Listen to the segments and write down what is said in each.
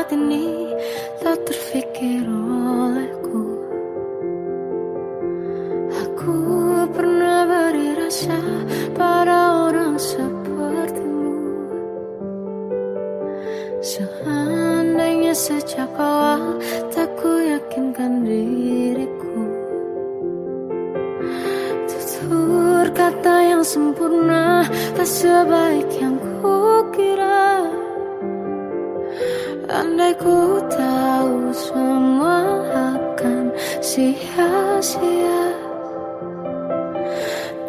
saat ini tak terfikir olehku. Aku pernah beri rasa pada orang sepertimu. Seandainya sejak awal tak ku yakinkan diriku, tutur kata yang sempurna tak sebaik yang ku kira. Andai ku tahu semua akan sia-sia,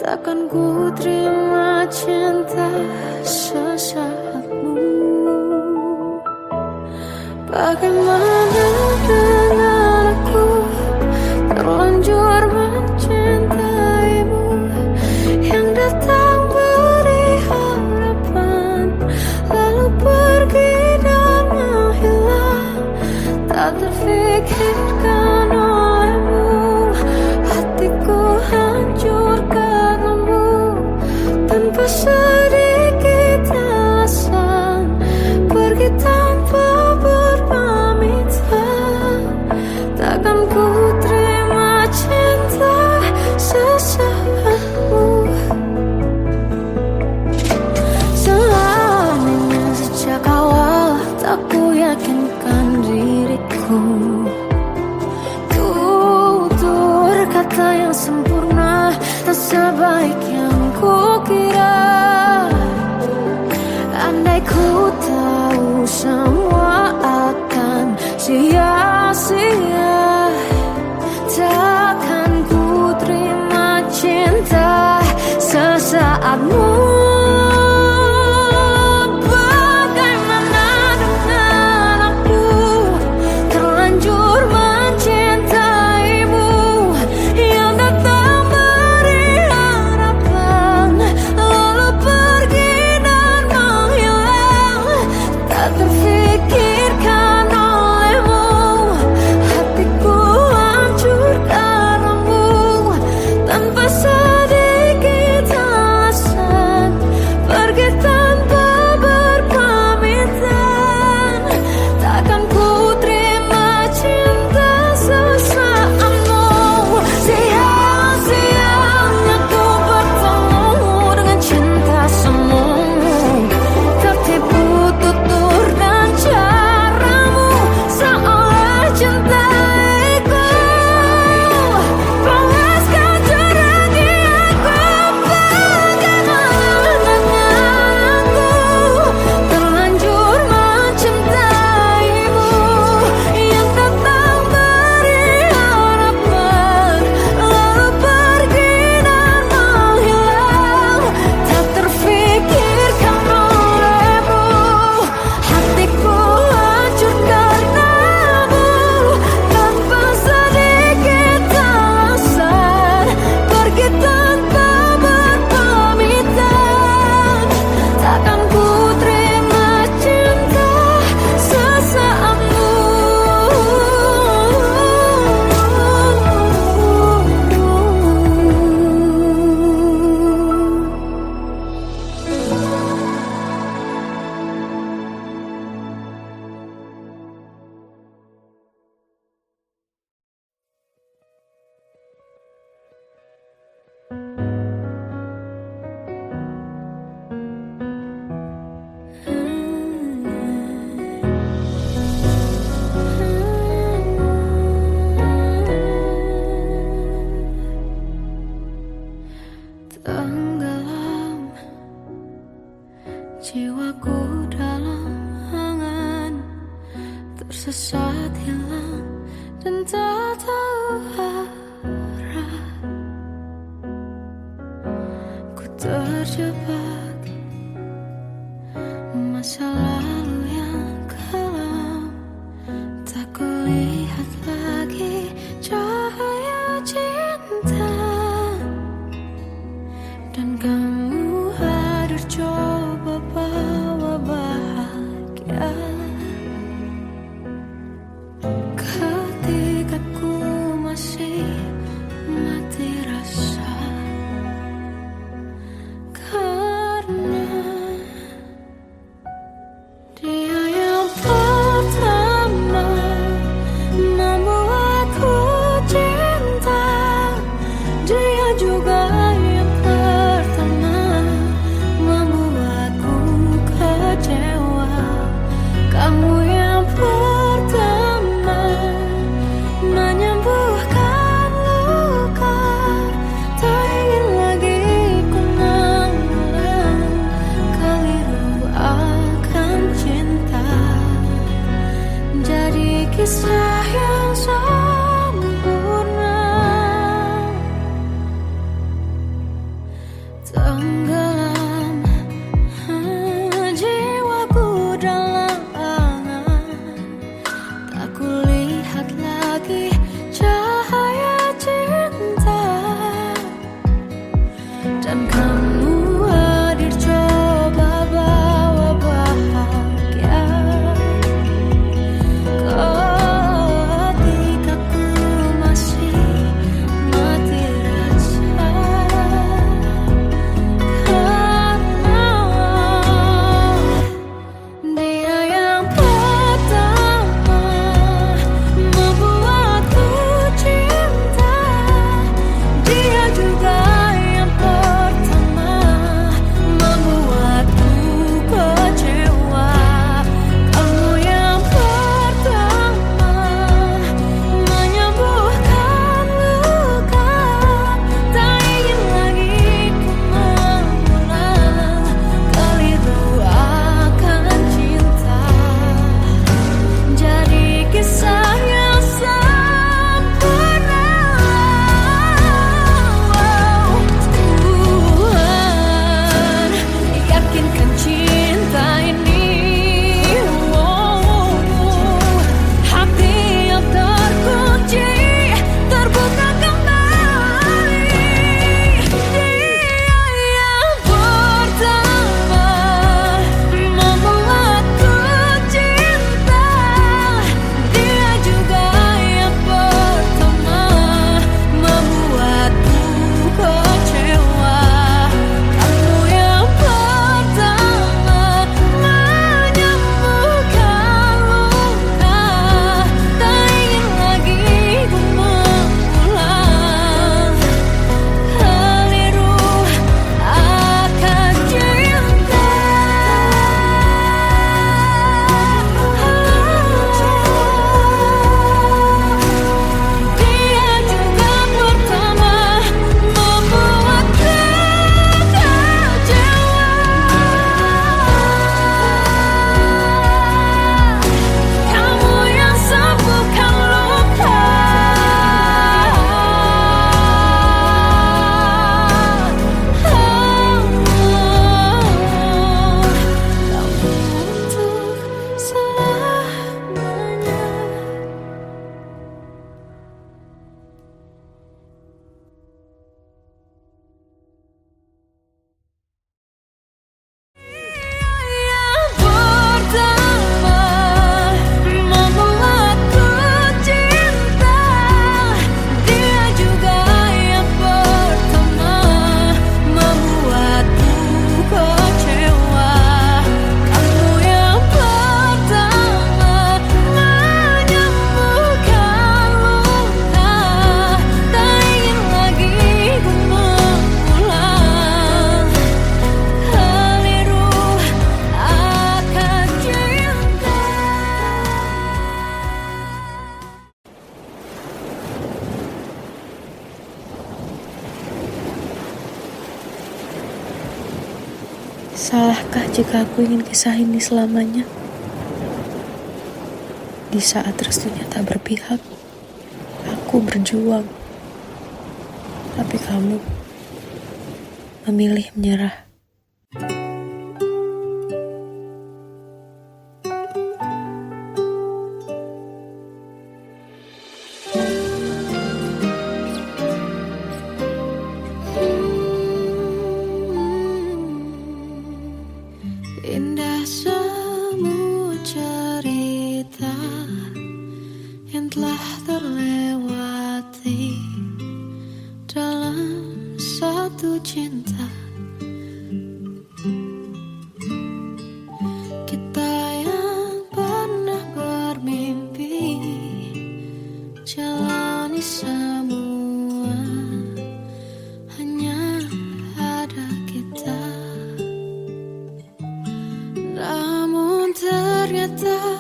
takkan ku terima cinta sesaatmu. Bagaimana dengan aku, terlanjur mencintaimu, yang datang beri harapan lalu pergi dan menghilang. Tak terfikirkan olehmu, hatiku hancur karenamu. Tanpa sedikit alasan, pergi tanpa berpamitan. Takkan ku terima cinta sesaatmu. Seandainya sejak awal tak ku yakinkan diriku, tutur kata yang sempurna tak sebaik yang ku kira. Andai ku tahu semua akan sia-sia, takkan ku terima cinta sesaatmu. Bagaimana dengan aku, terlanjur mencintaimu, yang datang beri harapan lalu pergi dan menghilang. Tak terfikirkan olehmu, hatiku hancur karenamu. Tanpa sedikit alasan, pergi tanpa berpamitan. Takkan ku terima cinta sesaatmu. Sia-sianya ku bertemu dengan cinta semu, tertipu tutur dan caramu, seolah cintaiku. Panaskan jurang aku, bagaimana dengan aku, terlanjur mencintaimu, yang datang beri harapan lalu pergi dan menghilang. Tak terfikirkan olehmu, hatiku hancur karenamu. Tanpa sedikit alasan, pergi tanpa berpamitan. Takkan ku terima cinta sesaatmu. Tenggelam jiwaku dalam angan, tersesat hilang dan tak tahu arah. Ku terjebak masa lalu yang kelam, tak kulihat lagi cahaya cinta. Dan kamu hadir coba bawa bahagia. Ketika ku Kamu yang pertama menyembuhkan luka. Tak ingin lagi ku mengulang keliru akan cinta. Jadi kisah yang sempurna, tenggelam jiwaku dalam angan. Tak kulihat lagi cahaya cinta. Dan kamu hadir coba bawa bahagia. Ketika ku masih mati rasa. Dia yang pertama membuatku cinta. Dia juga yang pertama membuatku kecewa. Kamu yang pertama menyembuhkan luka. Tak ingin lagi ku mengulang keliru akan cinta. Jadi kisah yang sempurna. Tuhan yakinkan cinta ini. Hati yang terkunci terbuka kembali. Dia yang pertama membuatku cinta. Dia juga yang pertama membuatku kecewa. Kamu yang pertama menyembuhkan luka. Tak ingin lagi ku mengulang keliru akan cinta. Dia juga pertama membuatku kecewa. Kamu yang sembuhkan luka. Kamu untuk selamanya. Yang pertama membuatku cinta. Dia juga yang pertama membuatku kecewa. Kamu yang pertama menyembuhkan luka. Tak ingin lagi ku mengulang keliru akan cinta. Salahkah jika aku ingin kisah ini selamanya? Di saat restunya tak berpihak, aku berjuang. Tapi kamu memilih menyerah. Indah semua cerita yang telah terlewati dalam satu cinta. Kita yang pernah bermimpi jalani semua, hanya ada kita. Namun ternyata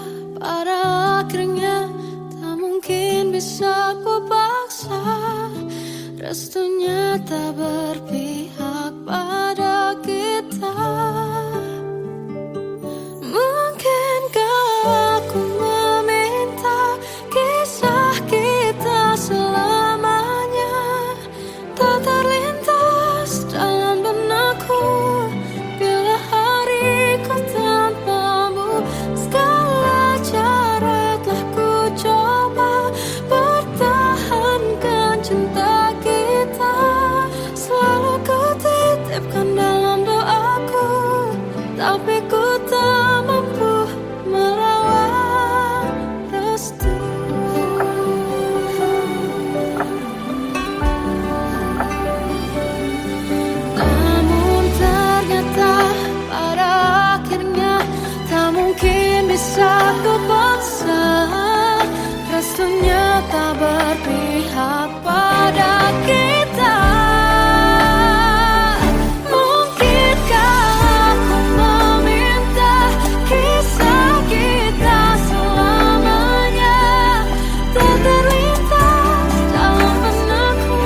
restunya tak berpihak pada kita. Mungkinkah aku meminta kisah kita selamanya tak terlintas dalam benakku bila hariku tanpamu. Segala cara telah ku coba pertahankan cinta kita. Selalu ku titipkan dalam doaku, tapi ku tak mampu merawat restu. Namun ternyata pada akhirnya tak mungkin bisa ku paksa. Restunya tak berpihak pada kita. Mungkinkah aku meminta kisah kita selamanya tak terlintas dalam benakku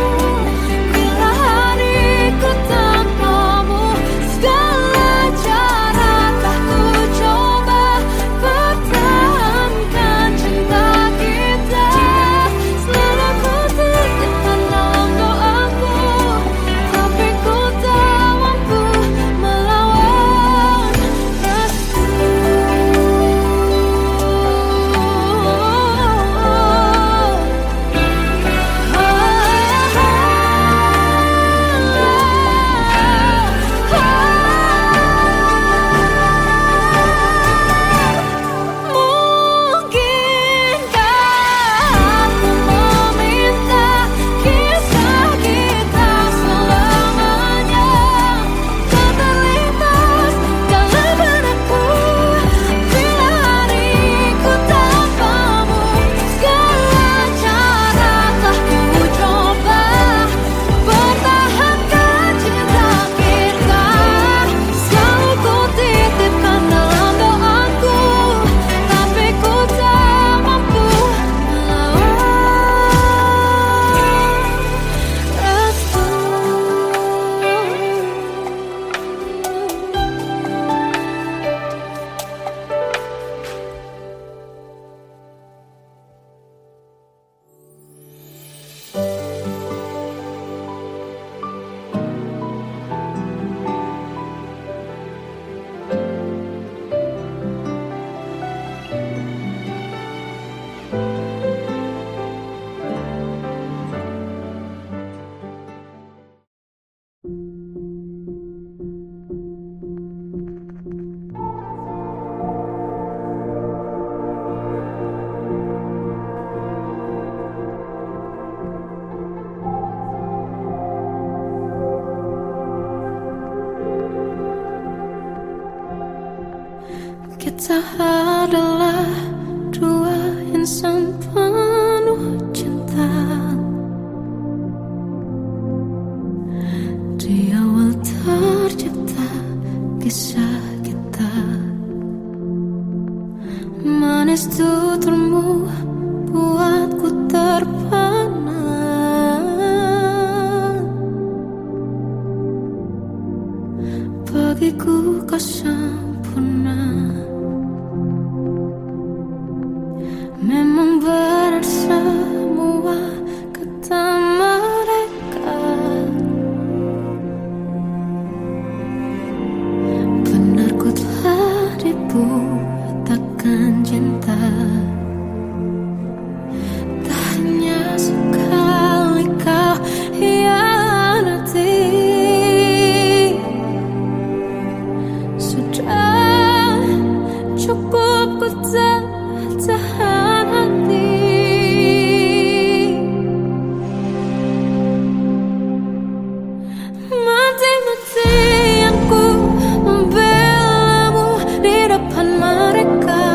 bila hariku tanpamu. Segala cara telah ku coba pertahankan cinta kita. Selalu ku titipkan dalam doaku, tapi ku tak mampu melawan restu. Mungkinkah aku meminta kisah kita selamanya tak terlintas dalam benakku bila hariku tanpamu. Segala cara telah ku coba pertahankan cinta kita. Selalu ku titipkan dalam doaku, tapi ku tak mampu melawan restu. Kita adalah dua insan penuh cinta. Di awal tercipta kisah kita. Manis tuturmu buatku terpana. Bagiku kau sempurna. Memang benar semua kata mereka. Benar ku telah dibutakan cinta. Tak hanya sekali kau hianati. Sudah cukup ku tak tahan hati. Mati-matian ku membelamu di depan mereka.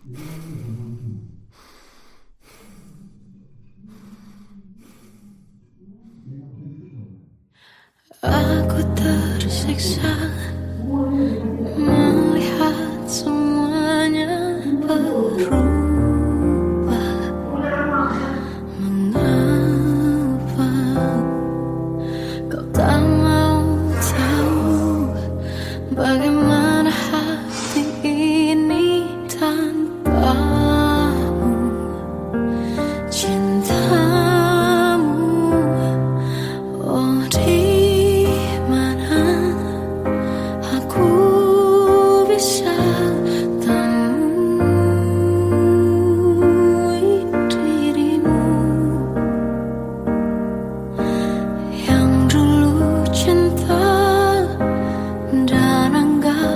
Aku tersiksa melihat semuanya berubah. Mengapa kau tak mau tahu bagaimana hati ini tanpamu? Cintamu, oh di mana aku bisa temui dirimu yang dulu cinta dan anggap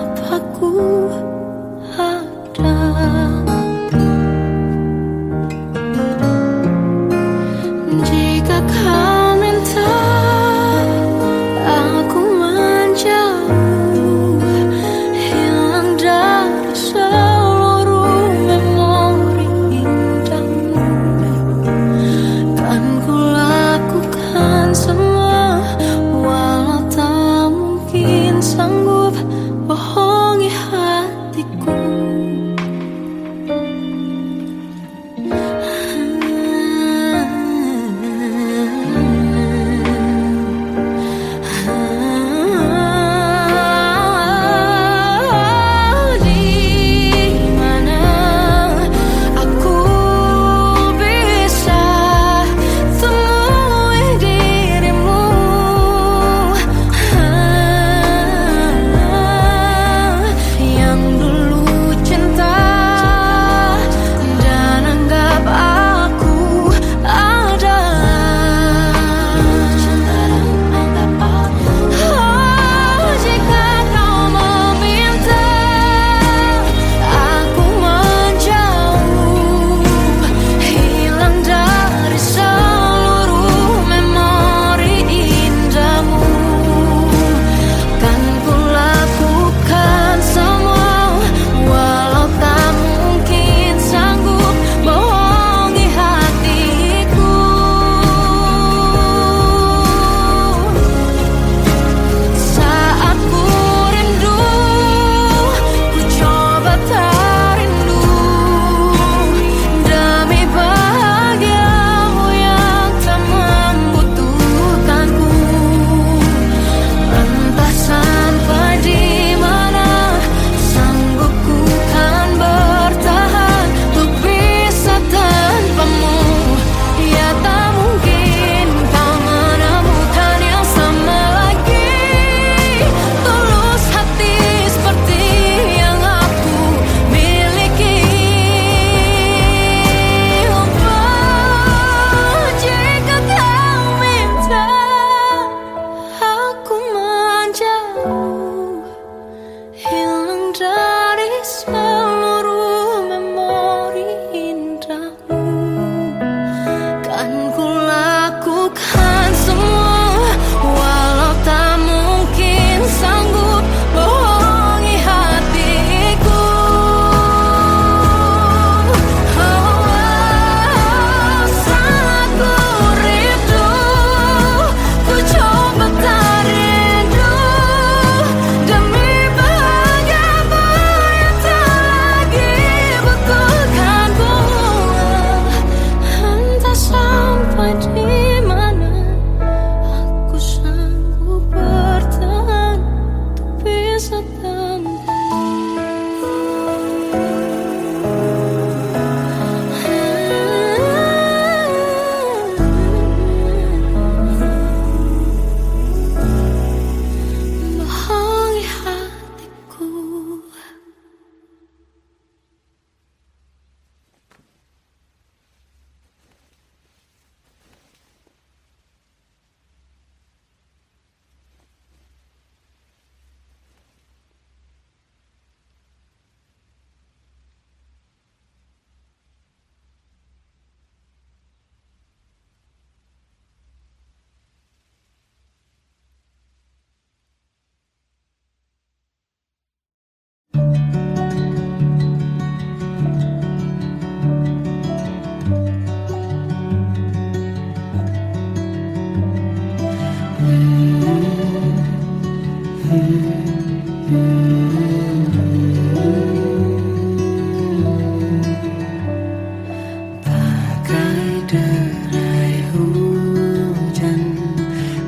Bagai derai hujan,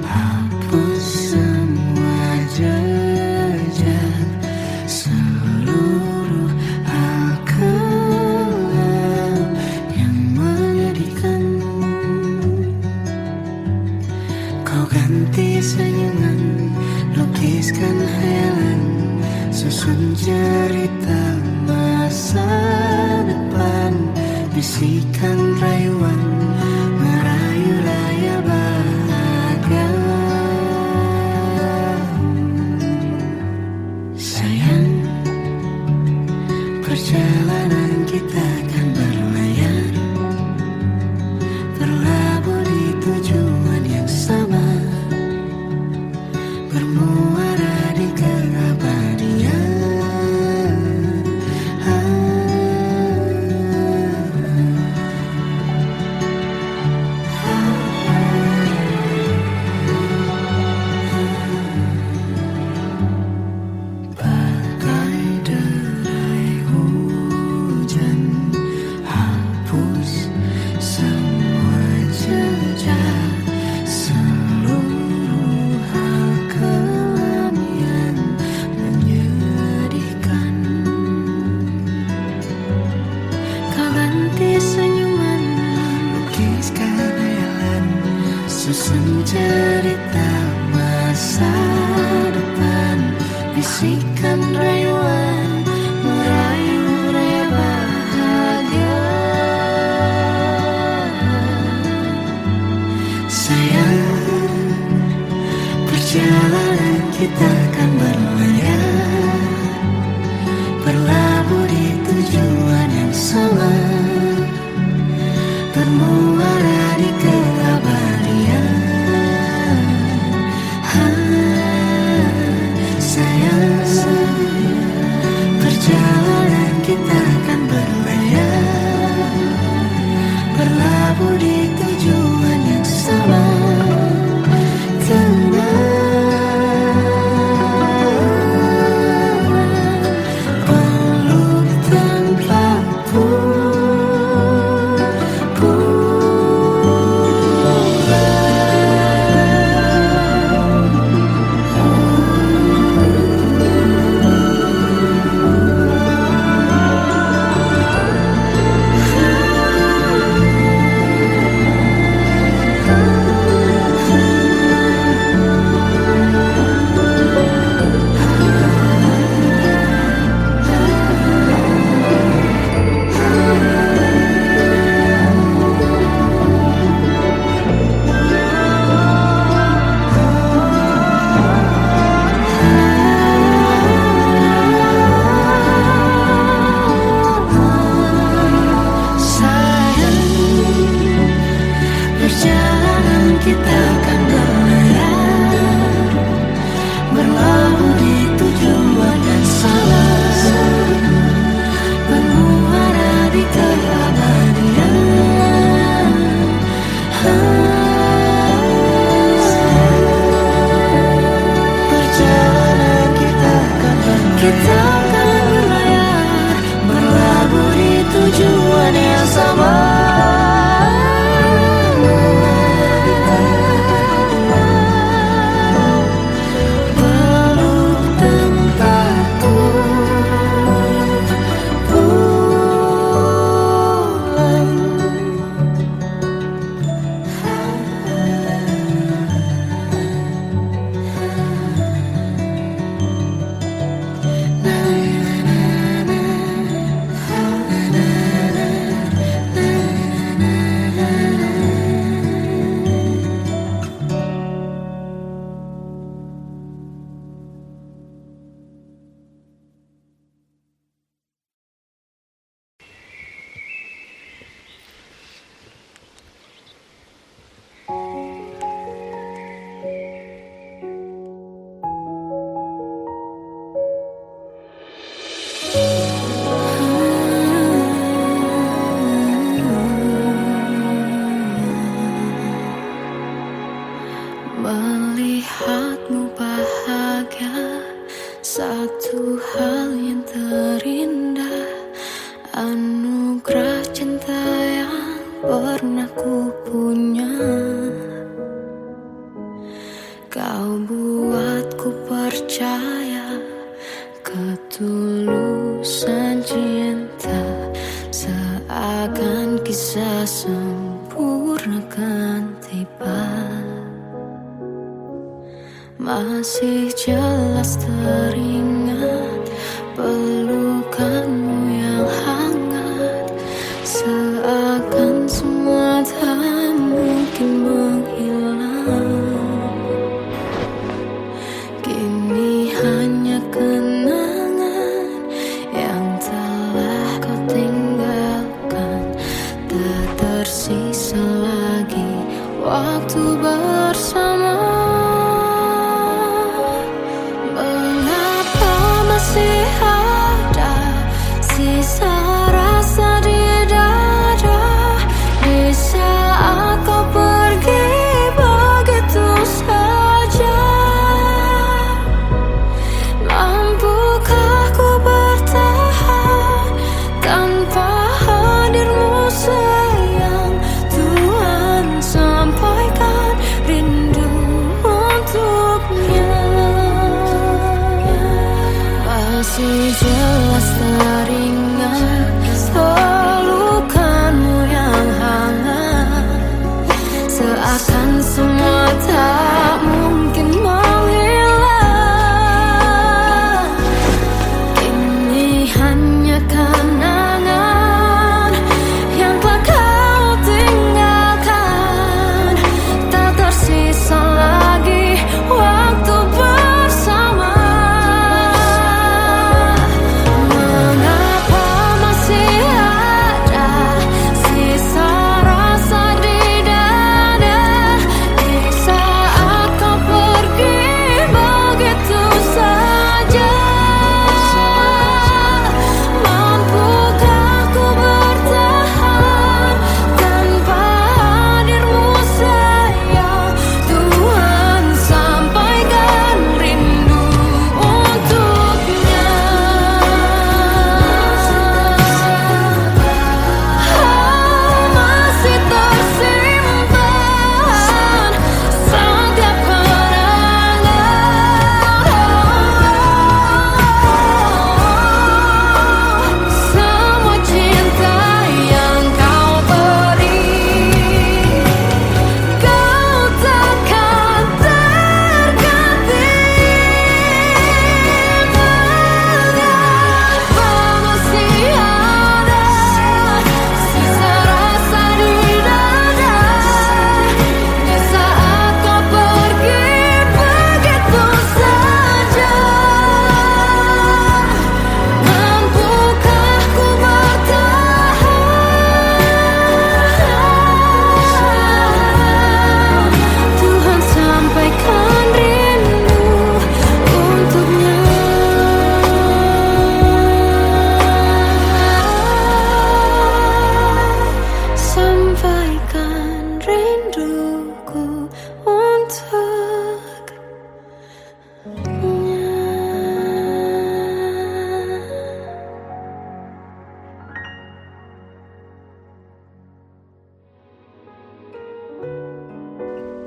hapus semua jejak, seluruh hal kelam yang menyedihkan. Kau ganti senyuman, lukiskan hayalan, susun cerita masa depan, bisikan rayuan, merayu raya bahagia. Sayang, perjalanan kita akan berlayar, berlabuh di tujuan yang sama, bermuara di keabadian. Bagai derai hujan, hapus semua jejak, seluruh hal kelam yang menyedihkan. Kau ganti senyuman, lukiskan hayalan, susun cerita masa depan, bisikan rayuan, merayu raya bahagia. Sayang, perjalanan kita akan berlayar, berlabuh di tujuan yang sama, bermuara di keabadian. Sayang, perjalanan kita akan berlayar, berlabuh di tujuan yang sama. Peluk tanpa kita akan berlayar, berlabuh di tujuan yang sama, bermuara di keabadian. Perjalanan kita akan berlayar, berlabuh di tujuan yang sama. Nah, Satu hal yang terindah, anugerah cinta yang pernah ku punya. Kau buatku percaya ketulusan cinta, seakan kisah sempurna kan tiba. Masih jelas teringat pelukanmu yang hangat, seakan semua tak mungkin menghilang. Kini hanya kenangan yang telah kau tinggalkan, tak tersisa lagi waktu bersama. Masih ada sisa rasa di dada di saat kau pergi begitu saja. Mampukah ku bertahan tanpa hadirmu sayang? Tuhan sampaikan rindu untuknya. Masih jelas teringat pelukanmu yang hangat, seakan semua tak mungkin menghilang. Kini hanya kenangan yang telah kau tinggalkan, tak tersisa lagi waktu bersama.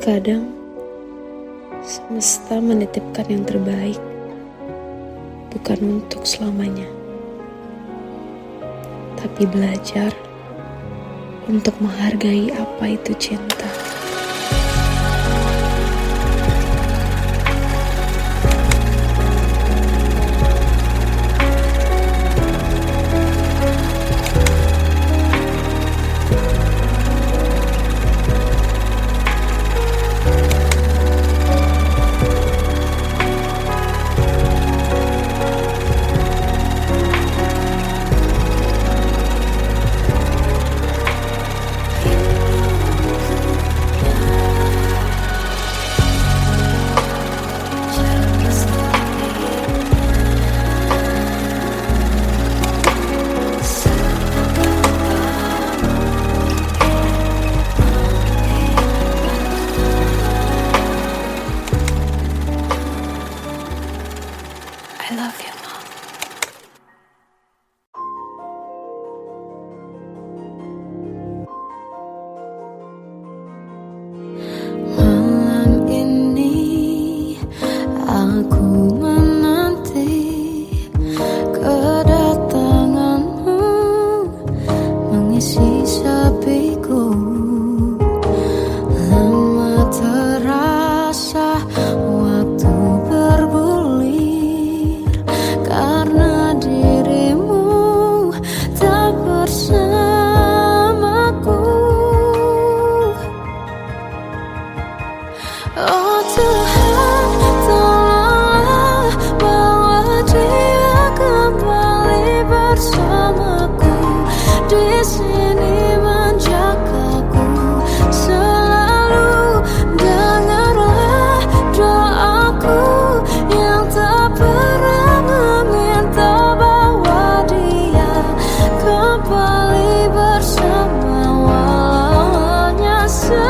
Kadang semesta menitipkan yang terbaik, bukan untuk selamanya, tapi belajar untuk menghargai apa itu cinta. I love you, Mom. Malam ini aku menanti kedatanganmu mengisi sepiku. Lama terasa waktu bergulir karena dirimu tak bersamaku. Oh Tuhan, tolonglah bawa dia kembali bersamaku. Di sini menjagaku selalu. Dengarlah doaku yang tak pernah meminta, bawa dia kembali bersama walau hanya sesaat.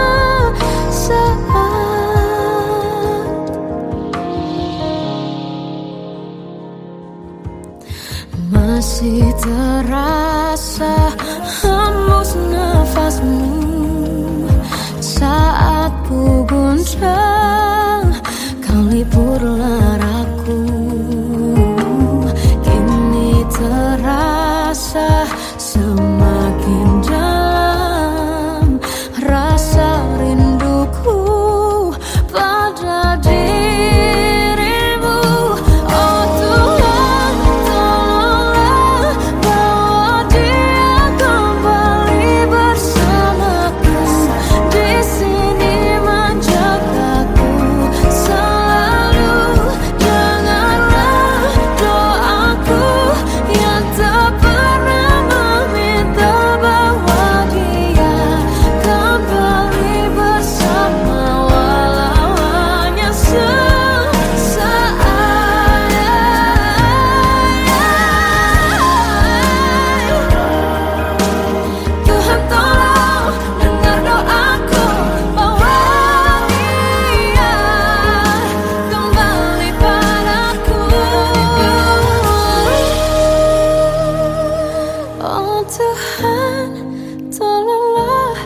Masih terasa hembus nafasmu saat ku guncang, kau liburlah raku. Kini terasa semakin dalam rasa rinduku pada dirimu. Oh Tuhan, tolonglah bawa dia kembali bersamaku. Di sini menjagaku selalu. Dengarlah doaku yang tak pernah meminta, bawa dia kembali bersama walau hanya sesaat. Tuhan tolong dengar doaku, bawa dia kembali padaku. Oh Tuhan, tolonglah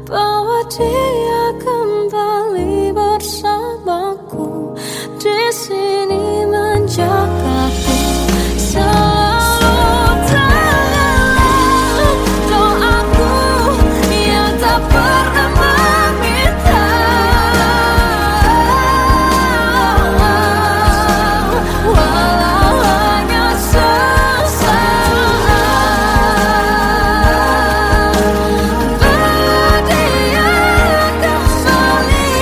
bawa dia kembali bersamaku. Di sini menjagaku selalu. Dengarlah doaku yang tak pernah meminta, walau hanya sesaat. Bawa dia kembali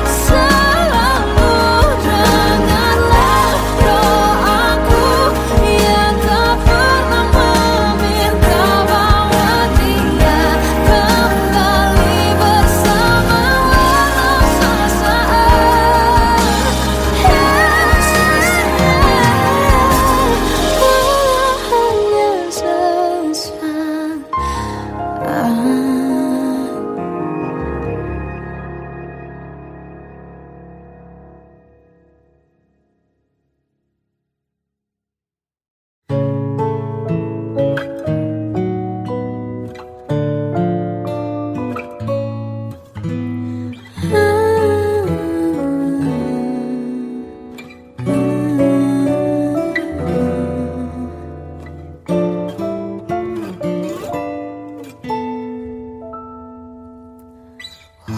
selalu. Dengarlah doaku yang tak pernah meminta, bawa dia kembali bersama walau sesaat. Walau hanya sesaat.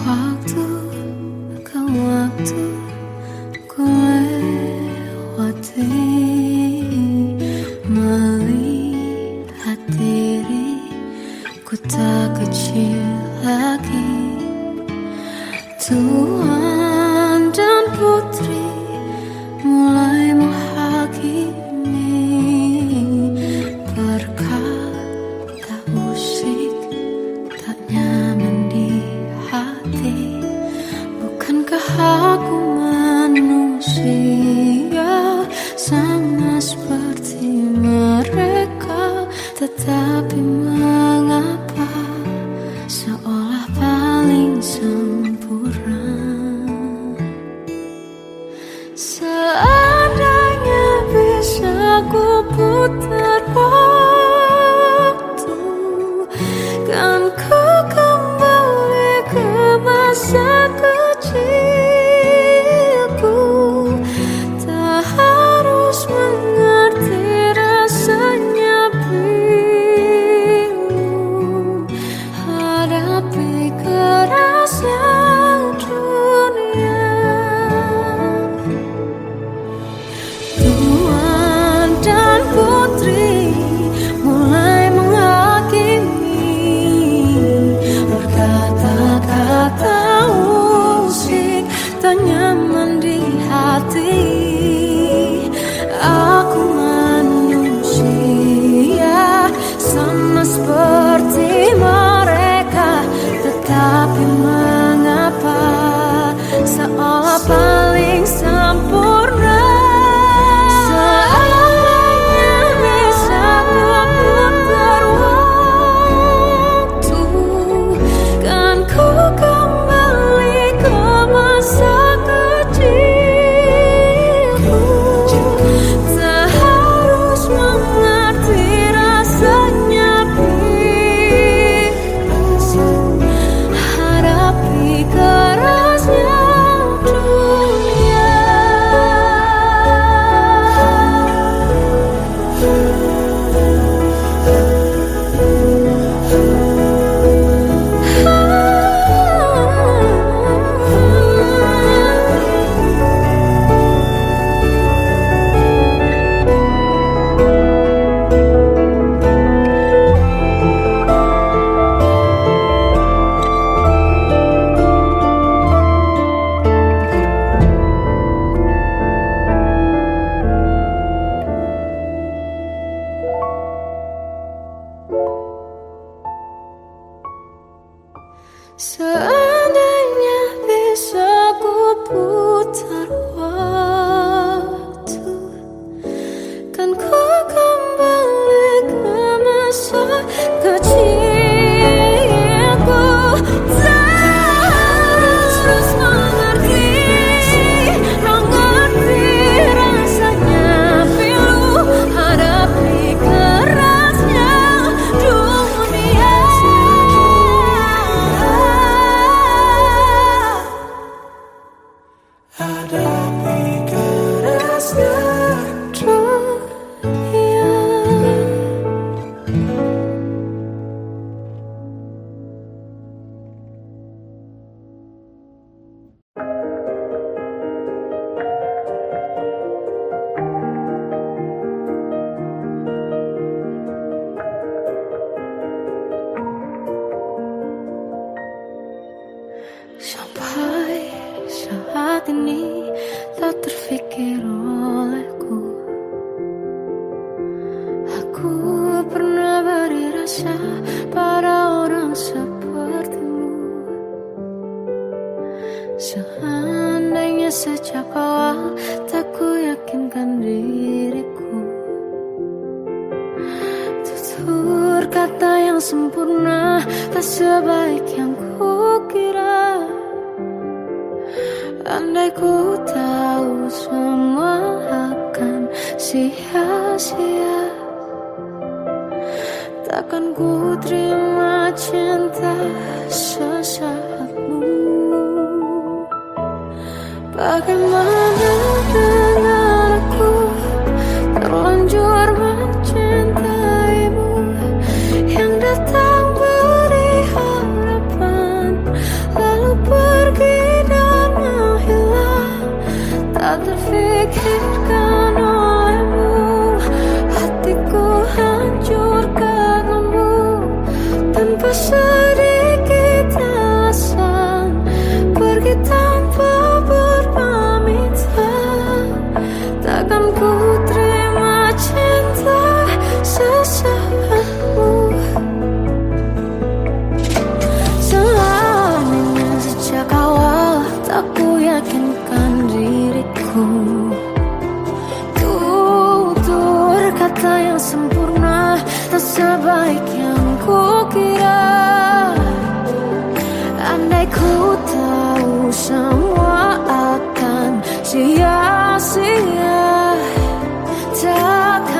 Waktu ke waktu ku lewati, melihat diriku tak kecil lagi. Tuan dan putri mulai menghakimi, berkata usik tak nyaman di hati. Bukankah aku manusia sama seperti mereka? Tetapi mengapa seolah paling sempurna? ku putar waktu, kan ku kembali ke masa kecilku. Tak harus mengerti rasanya bingung hadapi kerasnya dunia. Tuan dan putri mulai menghakimi, berkata-kata usik tak nyaman di hati. Aku manusia sama seperti mereka, tetapi mengapa seolah paling sempurna. Seandainya bisa ku putar waktu, kan ku kembali ke masa kecilku. Tak harus mengerti rasanya bingung hadapi kerasnya dunia. Seandainya bisa ku putar waktu, kan ku kembali ke masa kecilku. Tak harus mengerti rasanya pilu hadapi kerasnya dunia. Hadapi kerasnya dunia. Sampai saat ini tak terfikir olehku, aku pernah beri rasa pada orang sepertimu. Seandainya sejak awal tak ku yakinkan diriku, tutur kata yang sempurna tak sebaik yang ku kira. Andai ku tahu semua akan sia-sia, takkan ku terima cinta sesaatmu. Bagaimana dengan aku terlanjur mencintaimu, yang datang beri harapan lalu pergi dan menghilang. Tak terfikirkan olehmu, hatiku hancur karenamu. Tanpa sedikit alasan pergi tanpa berpamitan, takkan ku terima cinta sesaatmu. Seandainya sejak awal tak ku yakinkan diriku, tutur kata yang sempurna tak sebaik yang ku kira. Andai ku tahu semua akan sia-sia, takkan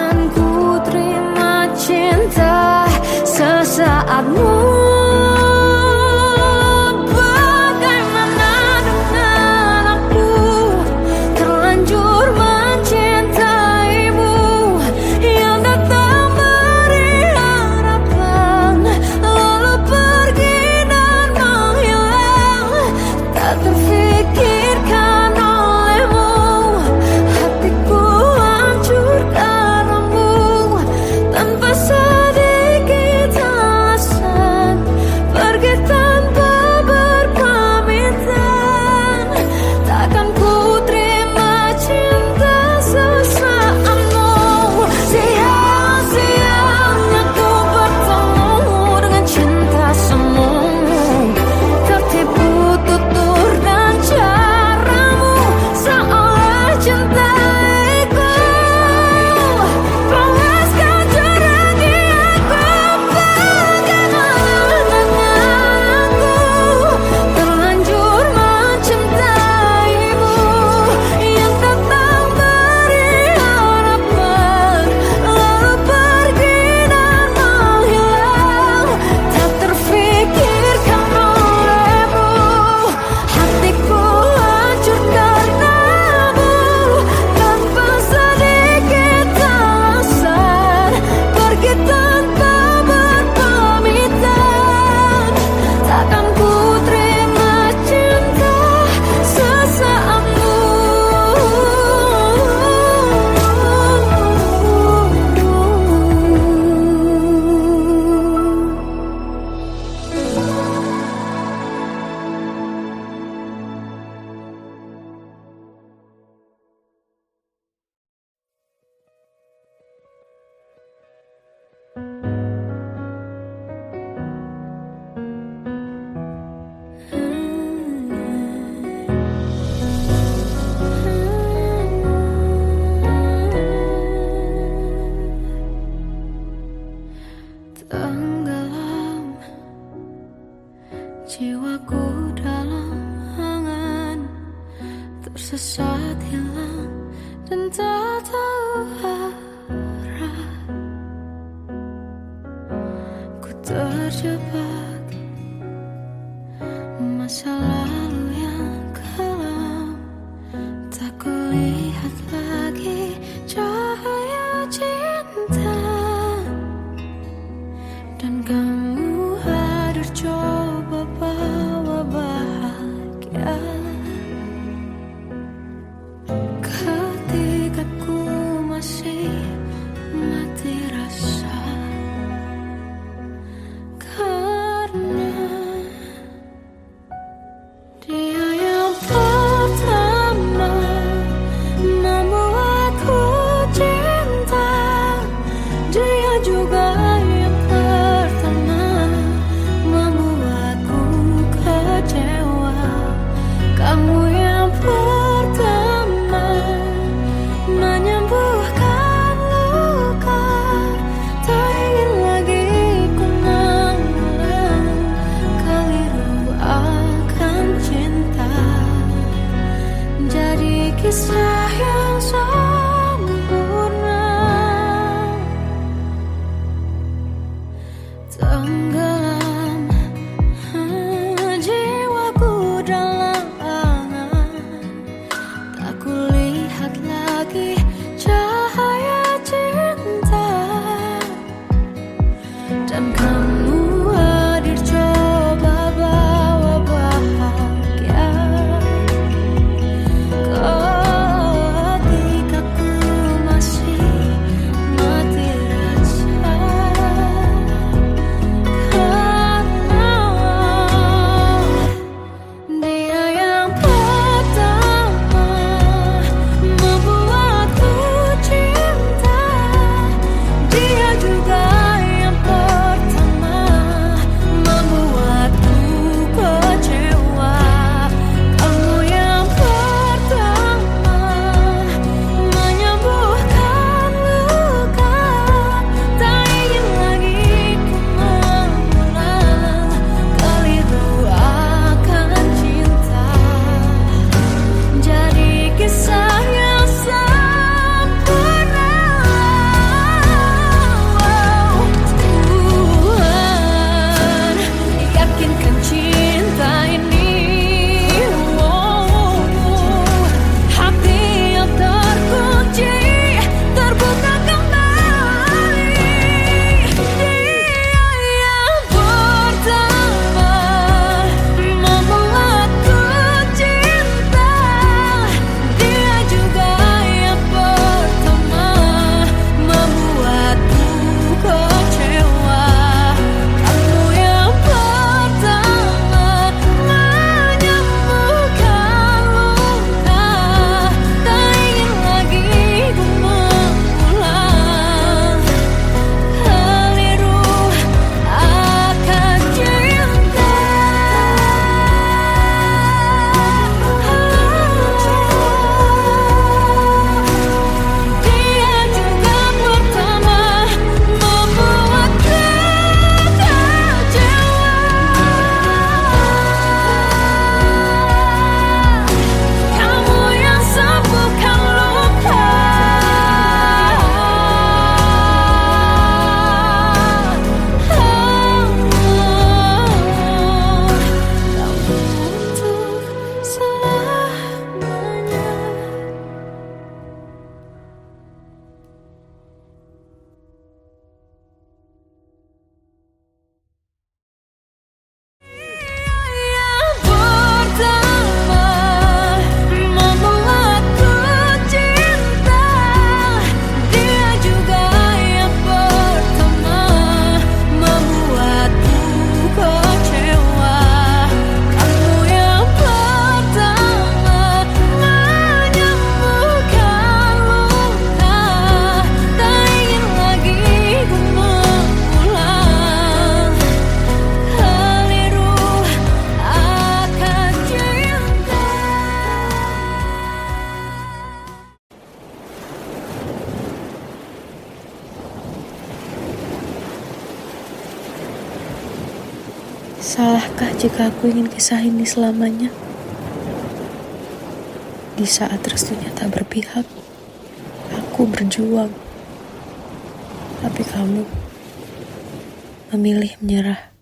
tersesat hilang dan tak tahu arah. Ku terjebak masa lalu yang kelam, tak kulihat lagi cahaya cinta. Dan kamu hadir coba bawa bahagia ketika ku masih mati rasa. Karena dia yang pertama membuatku cinta, dia juga yang pertama membuatku kecewa. Kamu yang pertama menyembuhkan luka, tak ingin lagi ku mengulang keliru akan cinta. Jadi kisah yang sempurna, tenggelam jiwaku dalam angan, tak kulihat lagi cahaya cinta. Dan kamu hadir coba bawa bahagia ketika ku masih mati rasa. Karena dia yang pertama membuatku cinta, dia juga yang pertama membuatku kecewa. Kamu yang pertama menyembuhkan luka, tak ingin lagi ku mengulang keliru akan cinta. Jadi kisah yang sempurna. Tuhan yakinkan cinta ini, hati yang terkunci terbuka kembali. Dia yang pertama membuatku cinta, dia juga yang pertama membuatku kecewa. Kamu yang pertama menyembuhkan luka, tak ingin lagi ku mengulang keliru akan cinta. Dia juga pertama membuatku kecewa. Kamu yang sembuhkan luka, kamu untuk selamanya. Yang pertama membuatku cinta, dia juga yang pertama membuatku kecewa. Kamu yang pertama menyembuhkan luka, tak ingin lagi ku mengulang keliru akan cinta. Salahkah jika aku ingin kisah ini selamanya? Di saat restunya tak berpihak, aku berjuang. Tapi kamu memilih menyerah.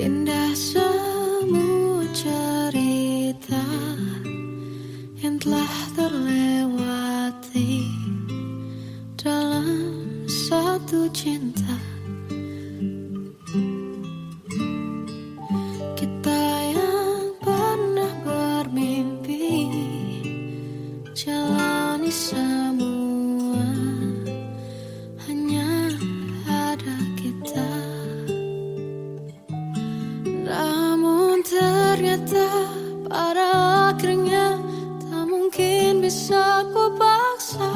Indah semua cerita yang telah terlewati dalam satu cinta. Kita yang pernah bermimpi jalani semua, hanya ada kita. Namun ternyata pada akhirnya tak mungkin bisa ku paksa.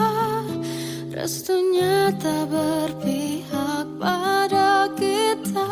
Restunya tak berpihak pada kita.